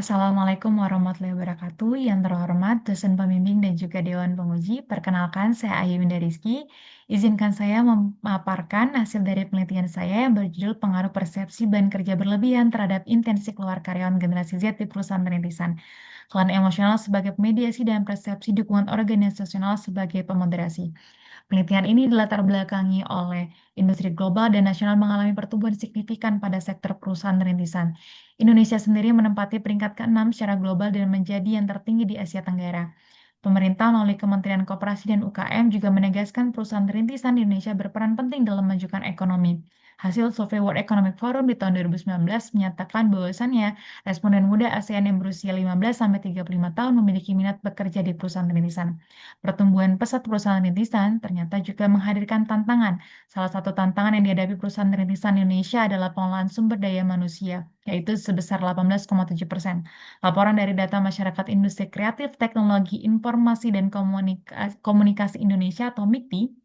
Assalamualaikum warahmatullahi wabarakatuh. Yang terhormat dosen pembimbing dan juga Dewan Penguji, perkenalkan saya Ayu Winda Rizky. Izinkan saya memaparkan hasil dari penelitian saya yang berjudul Pengaruh Persepsi Beban Kerja Berlebihan terhadap Intensi Keluar Karyawan Generasi Z di Perusahaan Rintisan. Kelan emosional sebagai pemediasi dan persepsi dukungan organisasional sebagai pemoderasi. Penelitian ini dilatar belakangi oleh industri global dan nasional mengalami pertumbuhan signifikan pada sektor perusahaan rintisan. Indonesia sendiri menempati peringkat ke-6 secara global dan menjadi yang tertinggi di Asia Tenggara. Pemerintah melalui Kementerian Koperasi dan UKM juga menegaskan perusahaan rintisan di Indonesia berperan penting dalam memajukan ekonomi. Hasil survei World Economic Forum di tahun 2019 menyatakan bahwasannya responden muda ASEAN yang berusia 15-35 tahun memiliki minat bekerja di perusahaan rintisan. Pertumbuhan pesat perusahaan rintisan ternyata juga menghadirkan tantangan. Salah satu tantangan yang dihadapi perusahaan rintisan Indonesia adalah pengelolaan sumber daya manusia, yaitu sebesar 18,7%. Laporan dari data Masyarakat Industri Kreatif, Teknologi, Informasi, dan Komunikasi Indonesia atau MIKTI.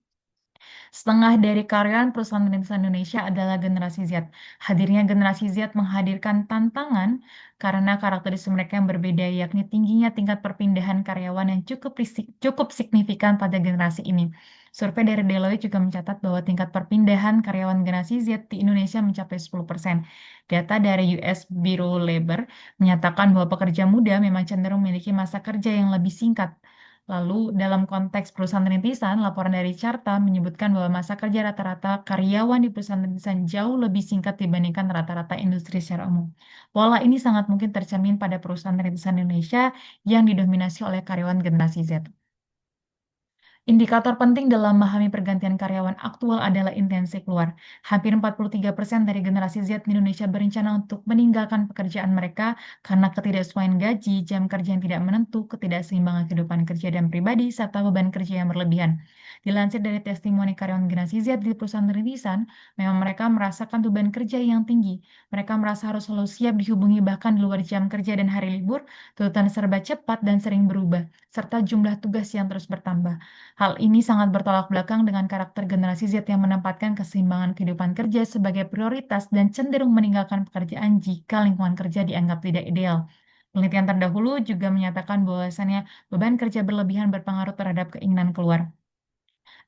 Setengah dari karyawan perusahaan rintisan Indonesia adalah generasi Z. Hadirnya generasi Z menghadirkan tantangan karena karakteristik mereka yang berbeda, yakni tingginya tingkat perpindahan karyawan yang cukup signifikan pada generasi ini. Survei dari Deloitte juga mencatat bahwa tingkat perpindahan karyawan generasi Z di Indonesia mencapai 10%. Data dari US Bureau Labor menyatakan bahwa pekerja muda memang cenderung memiliki masa kerja yang lebih singkat. Lalu, dalam konteks perusahaan rintisan, laporan dari Carta menyebutkan bahwa masa kerja rata-rata karyawan di perusahaan rintisan jauh lebih singkat dibandingkan rata-rata industri secara umum. Pola ini sangat mungkin tercermin pada perusahaan rintisan Indonesia yang didominasi oleh karyawan generasi Z. Indikator penting dalam memahami pergantian karyawan aktual adalah intensi keluar. Hampir 43% dari generasi Z di Indonesia berencana untuk meninggalkan pekerjaan mereka karena ketidaksesuaian gaji, jam kerja yang tidak menentu, ketidakseimbangan kehidupan kerja dan pribadi, serta beban kerja yang berlebihan. Dilansir dari testimoni karyawan generasi Z di perusahaan rintisan, memang mereka merasakan beban kerja yang tinggi. Mereka merasa harus selalu siap dihubungi bahkan di luar jam kerja dan hari libur, tuntutan serba cepat dan sering berubah, serta jumlah tugas yang terus bertambah. Hal ini sangat bertolak belakang dengan karakter generasi Z yang menempatkan keseimbangan kehidupan kerja sebagai prioritas dan cenderung meninggalkan pekerjaan jika lingkungan kerja dianggap tidak ideal. Penelitian terdahulu juga menyatakan bahwasannya beban kerja berlebihan berpengaruh terhadap keinginan keluar.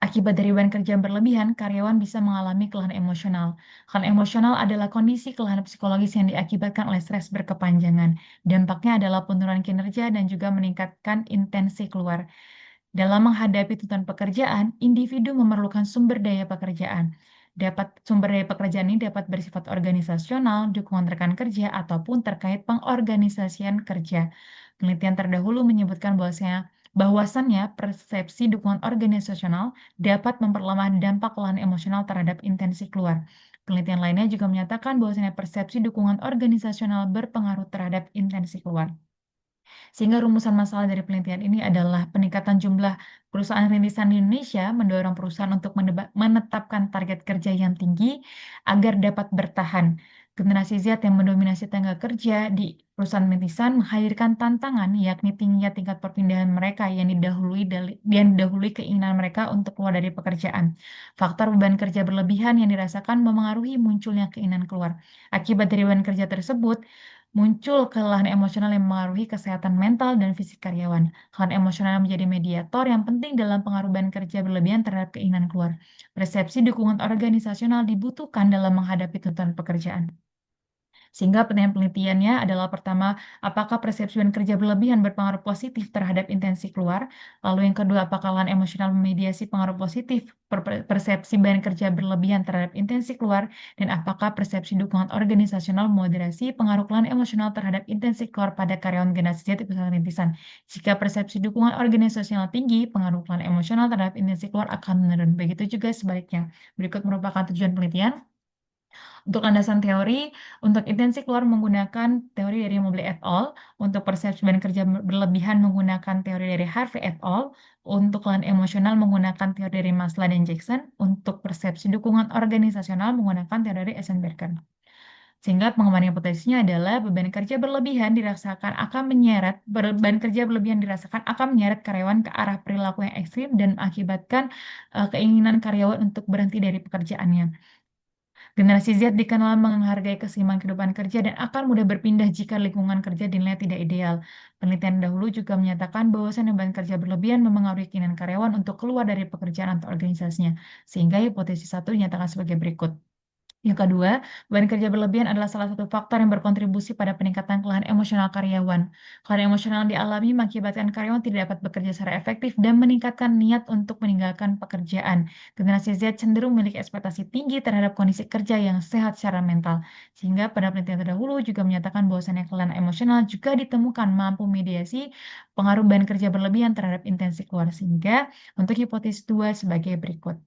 Akibat dari beban kerja yang berlebihan, karyawan bisa mengalami kelelahan emosional. Kelelahan emosional adalah kondisi kelelahan psikologis yang diakibatkan oleh stres berkepanjangan. Dampaknya adalah penurunan kinerja dan juga meningkatkan intensi keluar. Dalam menghadapi tuntutan pekerjaan, individu memerlukan sumber daya pekerjaan. Sumber daya pekerjaan ini dapat bersifat organisasional, dukungan rekan kerja, ataupun terkait pengorganisasian kerja. Penelitian terdahulu menyebutkan bahwasannya persepsi dukungan organisasional dapat memperlemah dampak kelelahan emosional terhadap intensi keluar. Penelitian lainnya juga menyatakan bahwasanya persepsi dukungan organisasional berpengaruh terhadap intensi keluar. Sehingga rumusan masalah dari penelitian ini adalah peningkatan jumlah perusahaan rintisan di Indonesia mendorong perusahaan untuk menetapkan target kerja yang tinggi agar dapat bertahan. Generasi Z yang mendominasi tenaga kerja di perusahaan rintisan menghadirkan tantangan, yakni tingginya tingkat perpindahan mereka yang didahului keinginan mereka untuk keluar dari pekerjaan. Faktor beban kerja berlebihan yang dirasakan memengaruhi munculnya keinginan keluar. Akibat dari beban kerja tersebut, muncul kelelahan emosional yang mempengaruhi kesehatan mental dan fisik karyawan. Kelelahan emosional menjadi mediator yang penting dalam pengaruh beban kerja berlebihan terhadap keinginan keluar. Persepsi dukungan organisasional dibutuhkan dalam menghadapi tuntutan pekerjaan. Sehingga pertanyaan penelitiannya adalah pertama, apakah persepsi beban kerja berlebihan berpengaruh positif terhadap intensi keluar? Lalu yang kedua, apakah lahan emosional memediasi pengaruh positif persepsi beban kerja berlebihan terhadap intensi keluar? Dan apakah persepsi dukungan organisasional moderasi pengaruh lahan emosional terhadap intensi keluar pada karyawan generasi Z di perusahaan rintisan? Jika persepsi dukungan organisasional tinggi, pengaruh lahan emosional terhadap intensi keluar akan menurun. Begitu juga sebaliknya. Berikut merupakan tujuan penelitian. Untuk landasan teori, untuk intensi keluar menggunakan teori dari Mobley et al. Untuk persepsi beban kerja berlebihan menggunakan teori dari Harvey et al. Untuk lahan emosional menggunakan teori dari Maslow dan Jackson. Untuk persepsi dukungan organisasional menggunakan teori dari Eisenberger. Sehingga pengembangan hipotesisnya adalah beban kerja berlebihan dirasakan akan menyeret karyawan ke arah perilaku yang ekstrim dan mengakibatkan keinginan karyawan untuk berhenti dari pekerjaannya. Generasi Z dikenal menghargai keseimbangan kehidupan kerja dan akan mudah berpindah jika lingkungan kerja dinilai tidak ideal. Penelitian dahulu juga menyatakan bahwasannya beban kerja berlebihan memengaruhi keinginan karyawan untuk keluar dari pekerjaan atau organisasinya, sehingga hipotesis satu dinyatakan sebagai berikut. Yang kedua, beban kerja berlebihan adalah salah satu faktor yang berkontribusi pada peningkatan kelelahan emosional karyawan. Kelelahan emosional yang dialami mengakibatkan karyawan tidak dapat bekerja secara efektif dan meningkatkan niat untuk meninggalkan pekerjaan. Generasi Z cenderung memiliki ekspektasi tinggi terhadap kondisi kerja yang sehat secara mental. Sehingga pada penelitian terdahulu juga menyatakan bahwasannya kelelahan emosional juga ditemukan mampu mediasi pengaruh beban kerja berlebihan terhadap intensi keluar. Sehingga untuk hipotesis 2 sebagai berikut.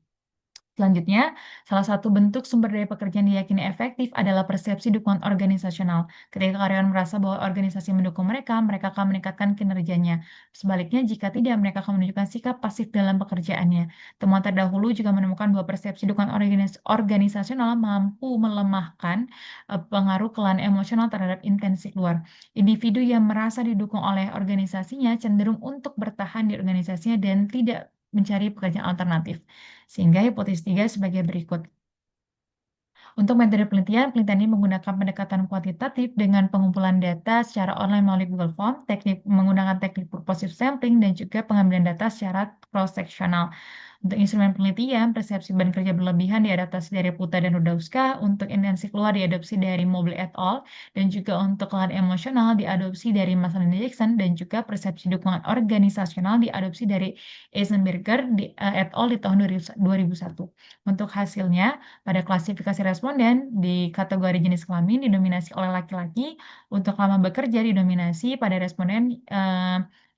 Selanjutnya, salah satu bentuk sumber daya pekerjaan diyakini efektif adalah persepsi dukungan organisasional. Ketika karyawan merasa bahwa organisasi mendukung mereka, mereka akan meningkatkan kinerjanya. Sebaliknya, jika tidak, mereka akan menunjukkan sikap pasif dalam pekerjaannya. Temuan terdahulu juga menemukan bahwa persepsi dukungan organisasional mampu melemahkan pengaruh kelelahan emosional terhadap intensi keluar. Individu yang merasa didukung oleh organisasinya cenderung untuk bertahan di organisasinya dan tidak mencari pekerjaan alternatif. Sehingga hipotesis 3 sebagai berikut. Untuk metode penelitian, penelitian ini menggunakan pendekatan kuantitatif dengan pengumpulan data secara online melalui Google Form, menggunakan teknik purposive sampling, dan juga pengambilan data secara cross-sectional. Untuk instrumen penelitian, persepsi beban kerja berlebihan diadaptasi dari Puta dan Rudowska, untuk intensi keluar diadopsi dari Mobley et al., dan juga untuk kelelahan emosional diadopsi dari Maslin Jackson, dan juga persepsi dukungan organisasional diadopsi dari Eisenberger et al. Di tahun 2001. Untuk hasilnya, pada klasifikasi responden di kategori jenis kelamin didominasi oleh laki-laki, untuk lama bekerja didominasi pada responden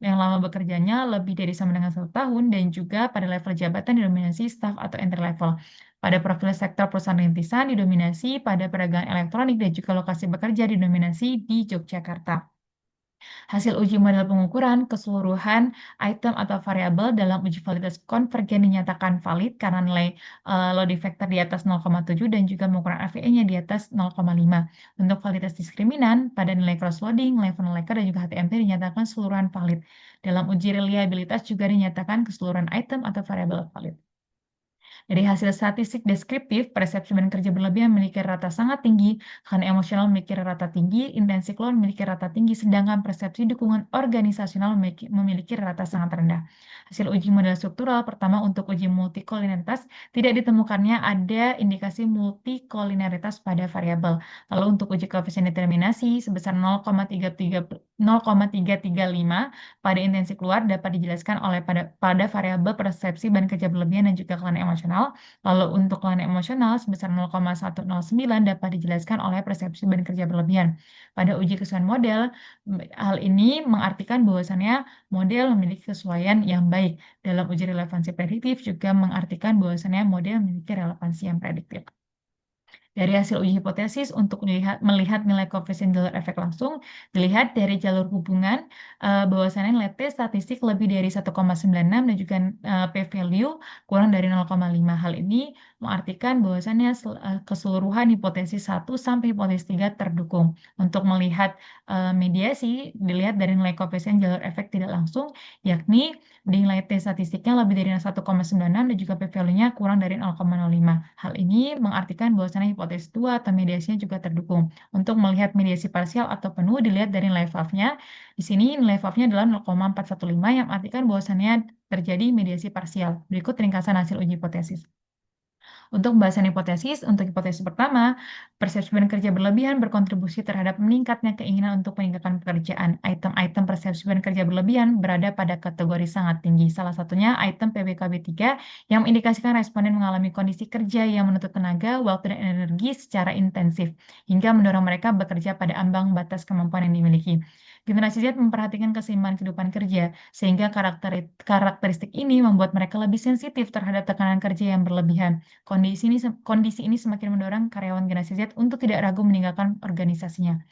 yang lama bekerjanya lebih dari sama dengan 1 tahun, dan juga pada level jabatan didominasi staf atau entry level. Pada profil sektor perusahaan rintisan didominasi pada perdagangan elektronik dan juga lokasi bekerja didominasi di Yogyakarta. Hasil uji model pengukuran keseluruhan item atau variabel dalam uji validitas konvergen dinyatakan valid karena nilai load factor di atas 0,7 dan juga pengukuran AVE-nya di atas 0,5. Untuk validitas diskriminan pada nilai cross-loading, nilai funnel Lakers, dan juga HTMT dinyatakan keseluruhan valid. Dalam uji reliabilitas juga dinyatakan keseluruhan item atau variabel valid. Dari hasil statistik deskriptif, persepsi beban kerja berlebihan memiliki rata sangat tinggi, karena emosional memiliki rata tinggi, intensi keluar memiliki rata tinggi, sedangkan persepsi dukungan organisasional memiliki rata sangat rendah. Hasil uji model struktural pertama untuk uji multikolineritas tidak ditemukannya ada indikasi multikolineritas pada variabel. Lalu untuk uji koefisien determinasi sebesar 0,335 pada intensi keluar dapat dijelaskan oleh pada variabel persepsi beban kerja berlebihan dan juga kelelahan emosional. Lalu untuk kelelahan emosional sebesar 0,109 dapat dijelaskan oleh persepsi beban kerja berlebihan. Pada uji kesesuaian model, hal ini mengartikan bahwasannya model memiliki kesesuaian yang baik. Dalam uji relevansi prediktif juga mengartikan bahwasannya model memiliki relevansi yang prediktif. Dari hasil uji hipotesis untuk melihat nilai koefisien jalur efek langsung, dilihat dari jalur hubungan bahwasannya nilai T statistik lebih dari 1,96 dan juga p-value kurang dari 0,5. Hal ini mengartikan bahwasannya keseluruhan hipotesis 1 sampai hipotesis 3 terdukung. Untuk melihat mediasi, dilihat dari nilai koefisien jalur efek tidak langsung, yakni nilai T statistiknya lebih dari 1,96 dan juga p-value-nya kurang dari 0,05. Hal ini mengartikan bahwasannya hipotesis 2 atau mediasinya juga terdukung. Untuk melihat mediasi parsial atau penuh dilihat dari nilai VAF-nya. Di sini nilai VAF-nya adalah 0,415 yang artikan bahwasannya terjadi mediasi parsial. Berikut ringkasan hasil uji hipotesis. Untuk pembahasan hipotesis, untuk hipotesis pertama, persepsi beban kerja berlebihan berkontribusi terhadap meningkatnya keinginan untuk meninggalkan pekerjaan. Item-item persepsi beban kerja berlebihan berada pada kategori sangat tinggi. Salah satunya item PBKB3 yang mengindikasikan responden mengalami kondisi kerja yang menuntut tenaga, waktu, dan energi secara intensif, hingga mendorong mereka bekerja pada ambang batas kemampuan yang dimiliki. Generasi Z memperhatikan keseimbangan kehidupan kerja, sehingga karakteristik ini membuat mereka lebih sensitif terhadap tekanan kerja yang berlebihan. Kondisi ini semakin mendorong karyawan generasi Z untuk tidak ragu meninggalkan organisasinya.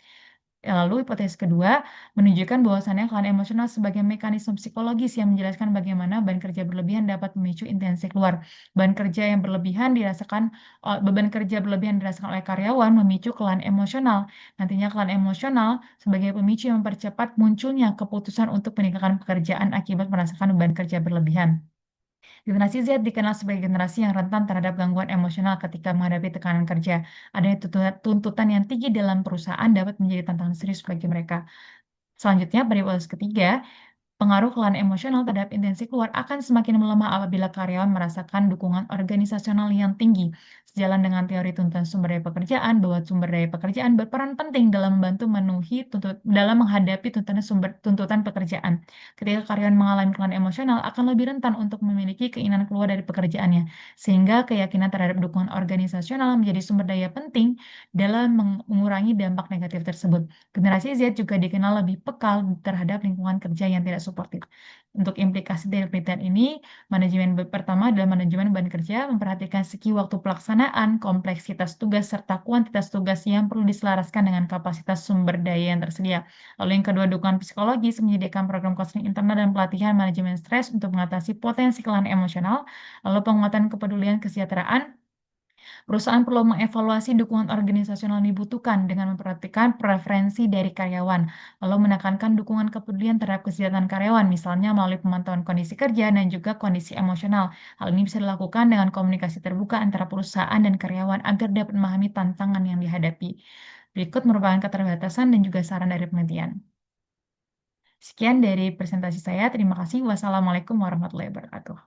Lalu hipotesis kedua menunjukkan bahwasannya kelelahan emosional sebagai mekanisme psikologis yang menjelaskan bagaimana beban kerja berlebihan dapat memicu intensi keluar. Beban kerja berlebihan dirasakan oleh karyawan memicu kelelahan emosional. Nantinya kelelahan emosional sebagai pemicu yang mempercepat munculnya keputusan untuk meninggalkan pekerjaan akibat merasakan beban kerja berlebihan. Generasi Z dikenal sebagai generasi yang rentan terhadap gangguan emosional ketika menghadapi tekanan kerja. Adanya tuntutan yang tinggi dalam perusahaan dapat menjadi tantangan serius bagi mereka. Selanjutnya, pada evaluasi ketiga, pengaruh kelainan emosional terhadap intensi keluar akan semakin melemah apabila karyawan merasakan dukungan organisasional yang tinggi. Sejalan dengan teori tuntutan sumber daya pekerjaan, bahwa sumber daya pekerjaan berperan penting dalam membantu memenuhi dalam menghadapi tuntutan pekerjaan. Ketika karyawan mengalami kelainan emosional, akan lebih rentan untuk memiliki keinginan keluar dari pekerjaannya, sehingga keyakinan terhadap dukungan organisasional menjadi sumber daya penting dalam mengurangi dampak negatif tersebut. Generasi Z juga dikenal lebih peka terhadap lingkungan kerja yang tidak suportif. Untuk implikasi dari penelitian ini, pertama adalah manajemen beban kerja, memperhatikan segi waktu pelaksanaan, kompleksitas tugas, serta kuantitas tugas yang perlu diselaraskan dengan kapasitas sumber daya yang tersedia. Lalu yang kedua, dukungan psikologis, menyediakan program konseling internal dan pelatihan manajemen stres untuk mengatasi potensi kelelahan emosional. Lalu penguatan kepedulian kesejahteraan, perusahaan perlu mengevaluasi dukungan organisasional yang dibutuhkan dengan memperhatikan preferensi dari karyawan, lalu menekankan dukungan kepedulian terhadap kesejahteraan karyawan, misalnya melalui pemantauan kondisi kerja dan juga kondisi emosional. Hal ini bisa dilakukan dengan komunikasi terbuka antara perusahaan dan karyawan agar dapat memahami tantangan yang dihadapi. Berikut merupakan keterbatasan dan juga saran dari penelitian. Sekian dari presentasi saya. Terima kasih. Wassalamualaikum warahmatullahi wabarakatuh.